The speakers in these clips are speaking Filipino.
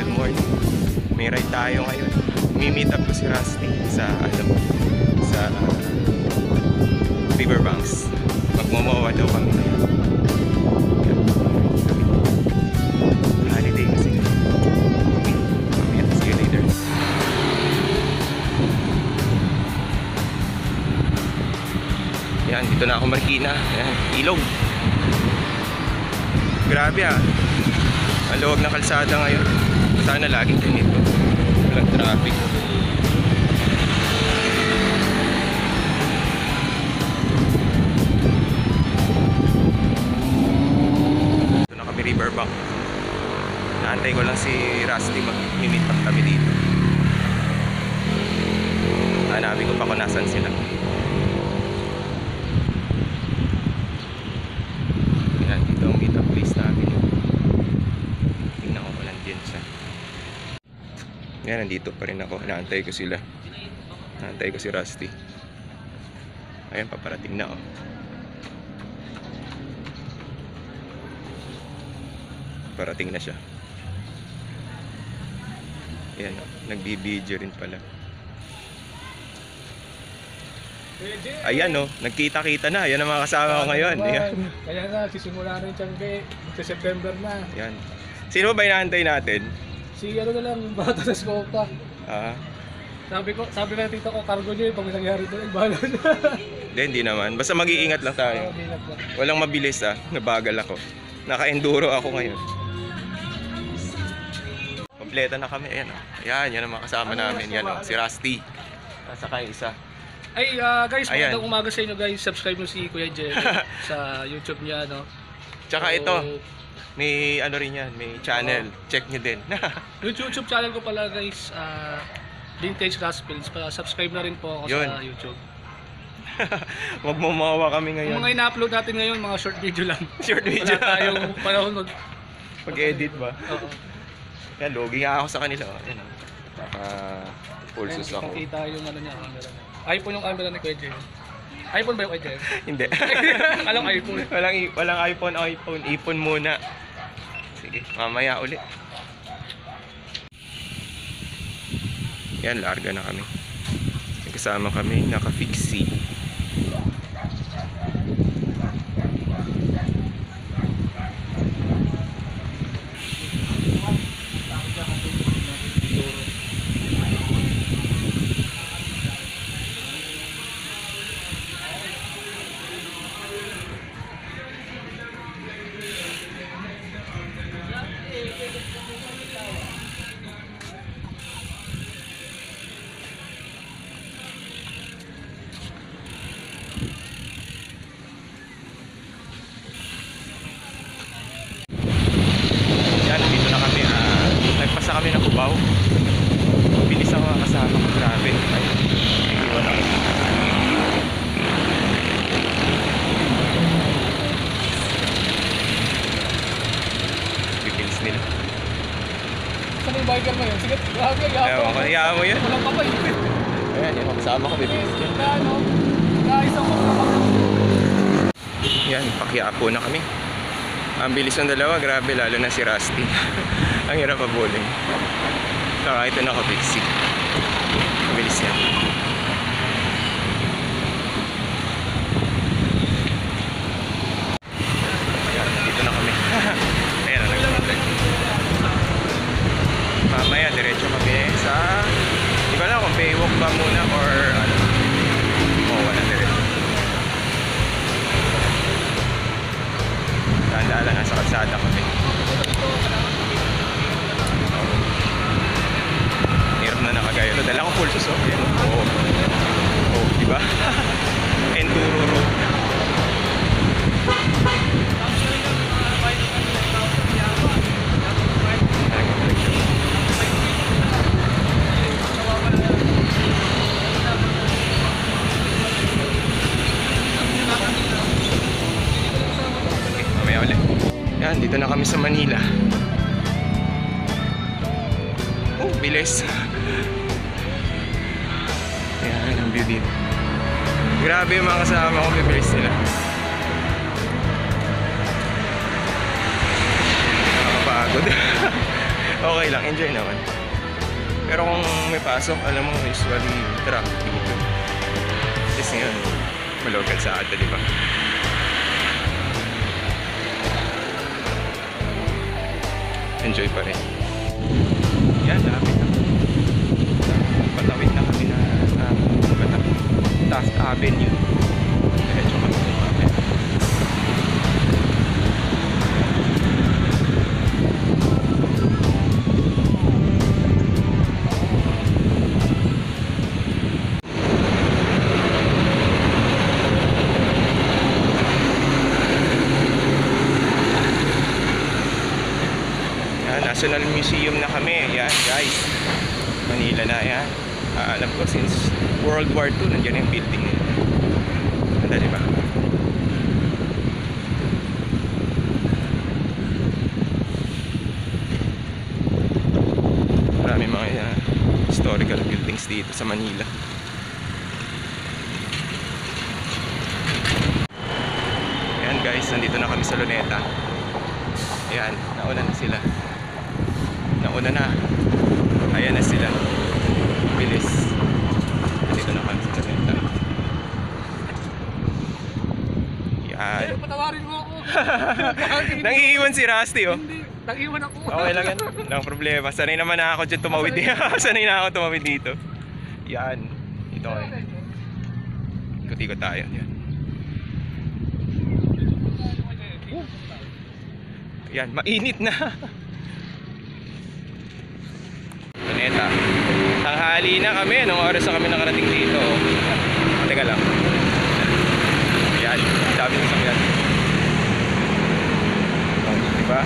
good morning. May ride tayo ngayon. Mi-meet up ko si Rusty sa Riverbanks. Magmomowa daw kami ngayon. Holiday kasi. Okay, see you later. Yan, dito na ako Marikina. Yan, ilog. Grabe ah. Ang luwag na kalsada ngayon. Sana laging ganito. Walang traffic. Ito na kami Riverbank. Naantay ko lang si Rusty. Mag-meet up kami dito. Hanapin ko pa kung nasan sila. Yan, dito ang meet up place natin. Tingnan ko lang dyan siya. Yan, nandito pa rin ako. Naantay ko sila. Naantay ko si Rusty. Ayan, paparating na oh. Parating na siya. Ayan, nagbibideo rin pala. Ayan oh, nagkita-kita na. Ayan ang mga kasama ko ngayon. Ayan. Kaya na, sisimula na yung Tiangge. Sa September na. Ayan. Sino ba inaantay natin? Si ano na lang, bata sa Skopa. Ah. Sabi na tita ko, cargo nyo yung pag nangyari doon, bahala na. Hindi naman. Basta mag-iingat lang tayo. Walang mabilis ah. Nabagal ako. Naka-enduro ako ngayon. Kompleta na kami. Ayan oh. Ayan, yan ang mga kasama namin. Yan oh, si Rusty. Saka yung isa. Ay guys, magandang umaga sa inyo guys. Subscribe mo si Kuya Jerry sa YouTube niya, no? Tsaka ito, may ano rin yan, may channel. Check nyo din. Yung YouTube channel ko pala guys, Vintage Gospels. Subscribe na rin po ako sa YouTube. Magmamawa kami ngayon. Yung mga ina-upload natin ngayon, mga short video lang. Short video. Wala tayong panahon pag-edit ba? Oo. Yan, logi nga ako sa kanila. Yan o. Pulsos ako. Nakita yung ano niya, camera niya. iPhone yung camera ni Kuya Jerry. iPhone ba yung Kuya Jerry? Hindi. Alam iPhone. Walang iPhone. Ipon muna. Sige, mamaya ulit. Yan, larga na kami. Kasama kami, naka-fixie. Nagpasa kami ng Cubao. Bilis ang mga kasama ko. Grabe. Ay, iwan ako. Bibilis nila. Saan yung biker mo yun? Sige, grabe. Ewan ko, hayaan mo yun. Walang papaipit. Ayan, yung kasama ko. Bibilis yun. Isang ko na yan, pakiapo na kami. Ang bilis ng dalawa, grabe, lalo na si Rusty. Ang hirap pabulin. Saka ito naka-fixie. Ang bilis yan. Ayan, dito na kami. Ayan, nagpunta. Mamaya, diretso kami sa... Di ba na kung paywalk ba muna or ano? Wala diretso. Daan-daan lang sa kalsada kami. Hirap na nakagaya. Dala ko full suso. Oo. Oo, diba? Enduro road. Yan, dito na kami sa Manila. Oh, bilis. Ayan, ang view dito. Grabe yung mga kasama ko, bibilis nila. Nakakapagod. Okay lang, enjoy naman. Pero kung may pasok, alam mo, usually traffic dito. Kasi ngayon, malogal sa atin, di ba? Enjoy pa rin. Yan, lapit na. Patawid na kami na Taft Avenue. Diretso kami kumapit. National Museum na kami. Yan guys, Manila na yan. Alam ko since World War II nandiyan yung building nila. Ganda, diba? Marami mga historical buildings dito sa Manila. Yan guys, nandito na kami sa Luneta. Yan, nauna na sila. Nauna na. Ayan na sila. Bilis. Dito na kami sa Luneta. Yan. Patawarin mo ako. Nangiiwan si Rusty, oh. Hindi, nag-iwan ako. Okay lang yan. Walang problema. Sanay naman na ako dyan tumawid dito. Sanay na ako tumawid dito. Yan. Ito kami. Ikot-ikot tayo. Yan. Yan. Mainit na. Luneta. Tanghali na kami. Anong oras na kami nakarating dito? Teka lang. Yan. Dami ng sakyan. Diba?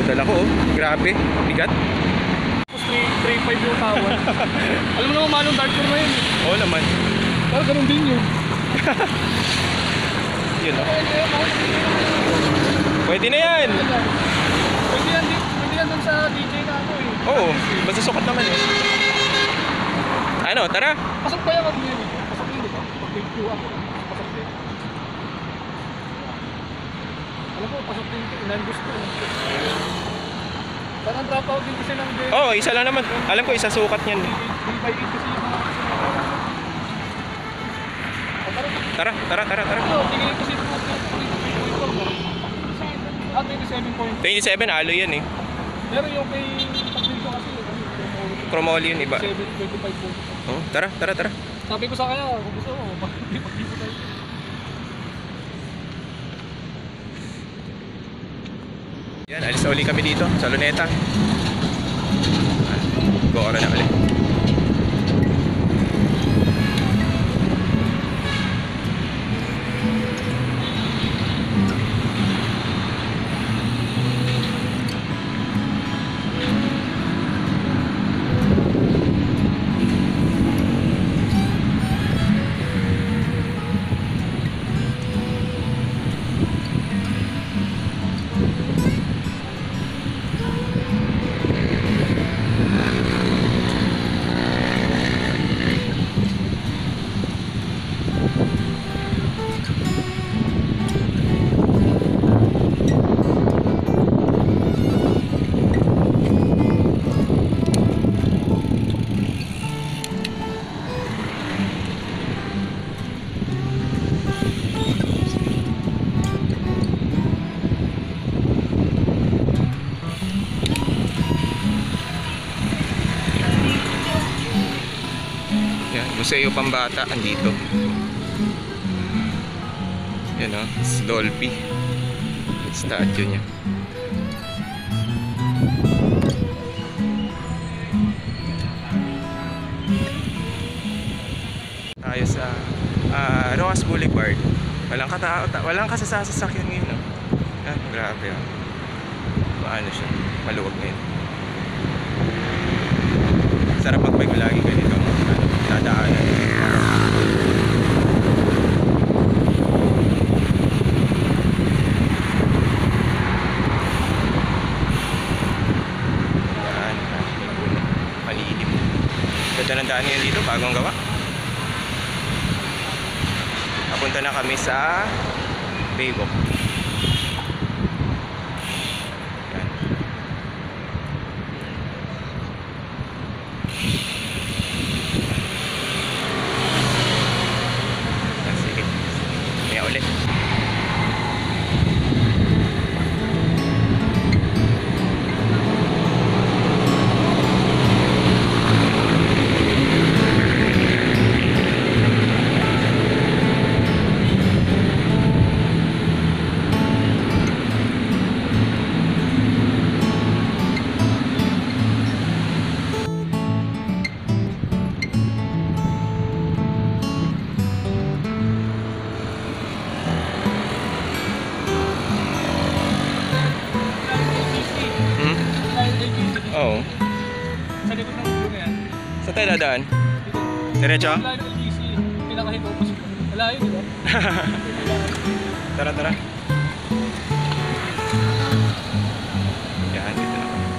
Dala ko, oh. Grabe, bigat. Tapos 3.5 yung tawad. Alam mo naman manong dark room na yun. Oo naman. Pero ganun din yun. Yun, oh. Pwede na yan. Pwede yan dun sa DJ na ako eh. Oo, basta sukat naman eh. Ano, tara. Pasok ba yan ako yun? Pasok yun, di ba? Pag-review ako. Pasok din. Alam ko, pasok din. Inan gusto. Parang drop out din kasi ng day. Oo, isa lang naman. Alam ko, isa sukat niyan. 3x8 kasi yung mga Tara. ito, tingin kasi ito. Ah, 27 point. 27, alo yan eh. Pero yung kay Pagdito kasi, Chromoli yun, iba. 25 point. Oh, tara. Sabi ko sa kanya, kung gusto mo, Pagdito tayo. Yan, alis na uli kami dito sa Luneta. Go-ora na ulit. Museo Pambata andito. Yan o, Dolphy. Statue niya. Tayo sa Rojas Boulevard. Walang kasasasakyan ngayon, no? Ah, grabe, oh. Paano siya? Maluwag ngayon. Sarap magbike lagi ganito. Dadaanan. daan ngayon dito, bagong gawa. Papunta na kami sa Baywalk. Yan. Sige. Kaya ulit. Oo. Sa likod ng ulo na yan. Sa tayo dadaan? Diretso? Wala yung LGC. Pinakahitopos ko. Wala yun, di ba? Tara, tara. Yan, dito na kami.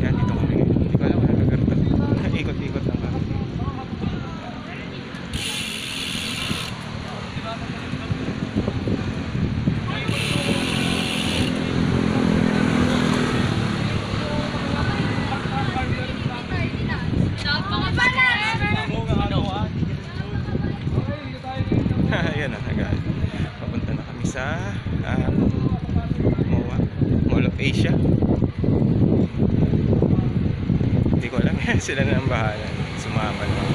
Yan, dito kami. Hindi ko alam kung ano lugar to. Ikot-ikot lang kami. Ayan na, papunta na kami sa MOA, Mall of Asia. Hindi ko alam yan, sila na ang bahala. Sumama na.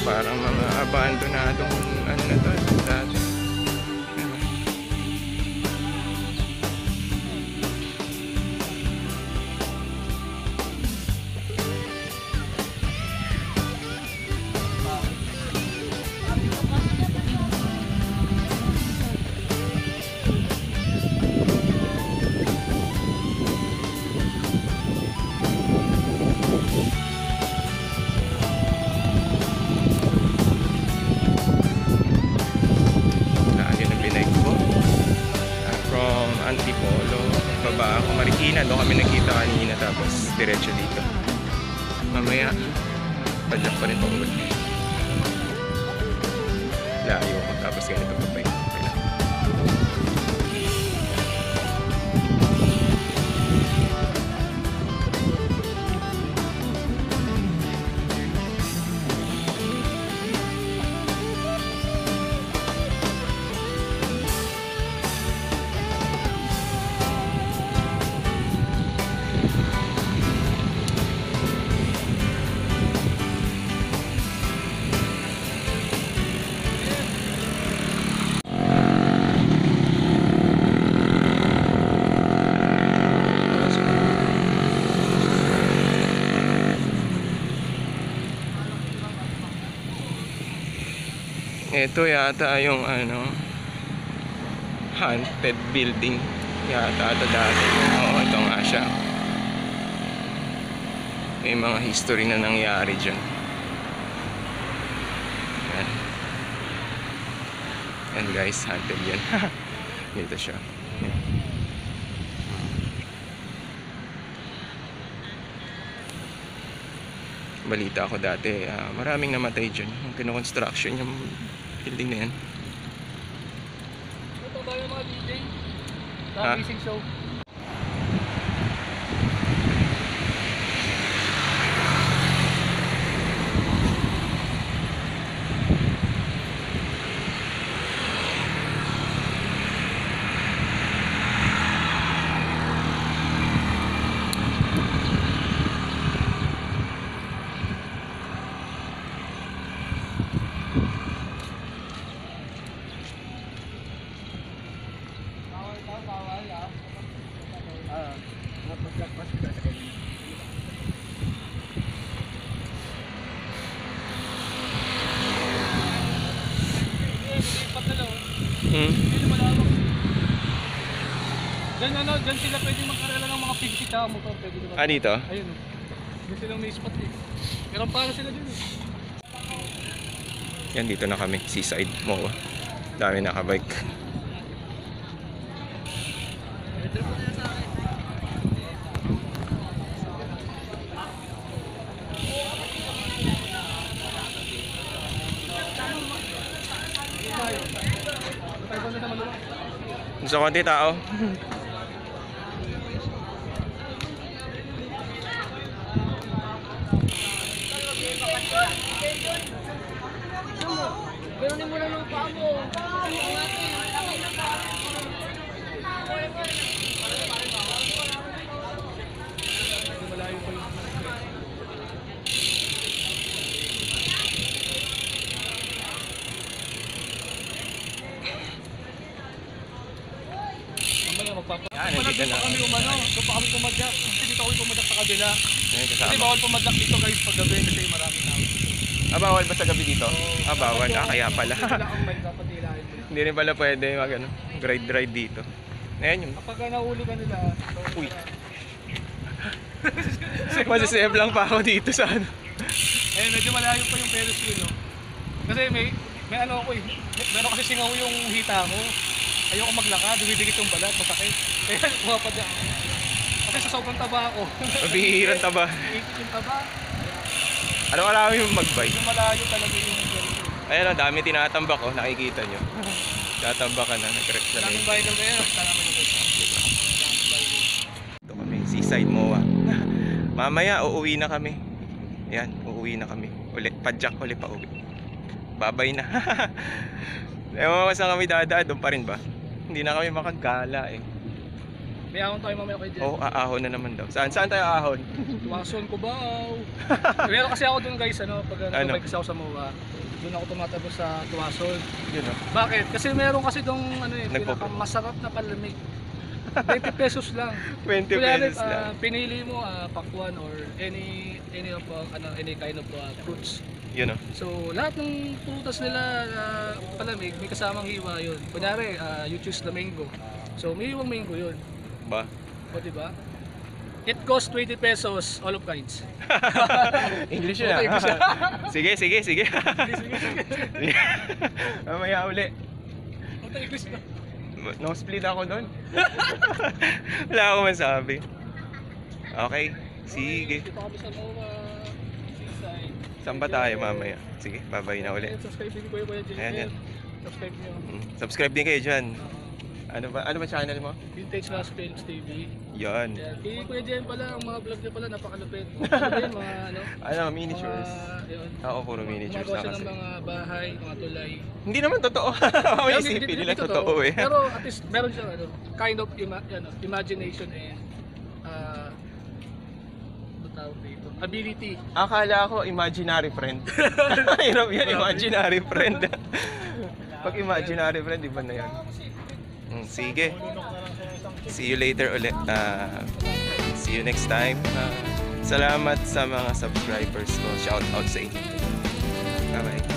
Parang mga abandonadong ano na to dati. Antipolo, baba ako Marikina, doon kami nakita kanina tapos diretso dito. Mamaya padyak pa rin pauwi. Layo ko tapos ganito pa pa. Ito yata yung ano, haunted building yata ito dati. Oo, ito nga siya. May mga history na nangyari dyan. Yan. Yan guys, haunted yan. Dito siya. Yan. Balita ako dati, maraming namatay dyan. Yung kinoconstruction yung building na yan. Ito ba yung mga DJ? Ha? Racing show. Ipat na lang. Hmm. Hindi malawak. Diyan sila pwede magkarela ng mga piggy tsaka motor. Pwede diba? Ah, dito? Ayun. Diyan silang may spot eh. Pero para sila dun eh. Yan, dito na kami. Seaside, MOA. Dami nakabike. Gusto konti tao. Ganunin mo lang ng paa mo. Malayo pa yung mamaya magpapa. Yan, nandito na. Kami umano. Doon pa kami pumadyak. Kasi dito kami pumadyak sa kabila. Yan, Kasi kasama. bawal pumadyak dito guys pag gabi kasi marami tao. Ah, bawal ba sa gabi dito? Ah, bawal. Ah, kaya pala. Wala kang mic dapat nilahin mo. Hindi rin pala pwede mag ano, ride dito. Ayan yung... Kapag nahuli ka nila, Uy. Masisave lang pa ako dito sa ano. eh medyo malayo pa yung Ferris wheel, no? Kasi may ano ako eh. Meron kasi singaw yung hita ko. Ayoko maglakad, dumidikit yung balat, masakit. Kaya pumapadya ako. Kasi sa sobrang taba ako. Mabihirang taba. Ikit yung taba. Ano marami yung magbike? Yung malayo talaga yung Ferris wheel. Ayan o, dami tinatambak oh, nakikita nyo. Tatambakan na, nag-rest na Daming rin. biker kaya, basta naman yung bike. Ito kami, seaside MOA. Mamaya, uuwi na kami. Ayan, uuwi na kami. Uli, padjak uli pa uwi. Babay na. Ewan ko saan kami dadaan, doon pa rin ba? Hindi na kami makagala eh. May ahon tayo mamaya kay Jen. Oo, aahon na naman daw. Saan tayo aahon? Tuwason ko ba? Meron kasi ako dun guys, pag Ano? bike kasi ako sa MOA. Doon ako tumatapos sa Tuwason. Yun o. Bakit? Kasi meron kasi dong Nagpo- pinakamasarap na palamig. 20 pesos lang. 20 Kunyari, pesos lang. pinili mo pakwan or any of any kind of fruits. Yun o. So, lahat ng prutas nila palamig, may kasamang hiwa yun. Kunyari, you choose the mango. So, may hiwang mango yun. Ba? O, diba? It costs 20 pesos, all of kinds. English yun ah. Okay, English. Sige. Sige. Mamaya uli. Ito English na. No split ako doon. Wala akong masabi. Okay, sige. Dito kami sa MOA, seaside. Saan ba tayo mamaya? Sige, babay na uli. Subscribe din ko yung Kuya Ayan, yan. Jennifer. Subscribe nyo. Subscribe din kayo dyan. Ano ba channel mo? Vintage Last Films TV. Yan. Yan. Kay Kuya Jen pala, ang mga vlog niya pala napakalupit. Ano ba yun, mga Ano, miniatures. yun. Oo, puro miniatures Gumagawa na siya kasi. ng mga bahay, mga tulay. Hindi naman totoo. May Pero isipin hindi nila totoo. totoo eh. Pero at least meron siyang kind of imagination and ano tawag dito? Ability. Akala ko imaginary friend. Hirap yan, imaginary friend. Pag imaginary friend, iba na yan. Sige. See you later ulit. See you next time. Salamat sa mga subscribers ko. Shout out sa inyo. Bye-bye.